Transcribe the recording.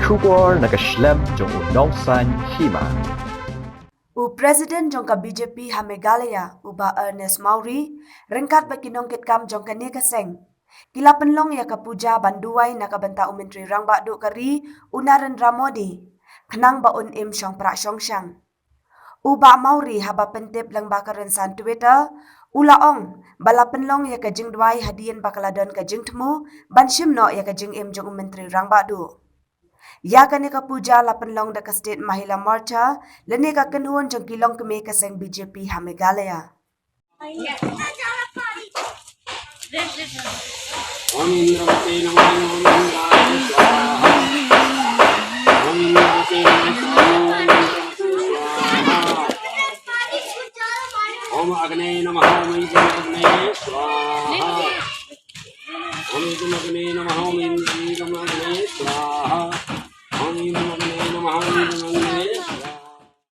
Shugor naga Slem jong Nongsan Hima. President jongka BJP ha Meghalaya uba Ernest Mauri rengkat bakinong kitkam jongka ni kaseng. Kila Pynlong ya ka Puja banduai nakabenta Menteri Rangba duk kari Narendra Modi. Kenang baun im syong prak syong syang. Uba Mauri haba pentip lang bakaran san Twitter. Ula ong bala Pynlong ya ka jing duai hadian bakaladon ka jing temu ban shimno ya ka jing im jong Menteri Rangba duk. Ya kani ka Puja la Pynlong da ka state Mahila Morcha lene ka kenhuan jong kilong keme ka seng BJP ha Meghalaya. Om Agne Namaha Om Agne Swaha Om Agne Namaha Om Agne Swaha Om Agne Namaha Om Agne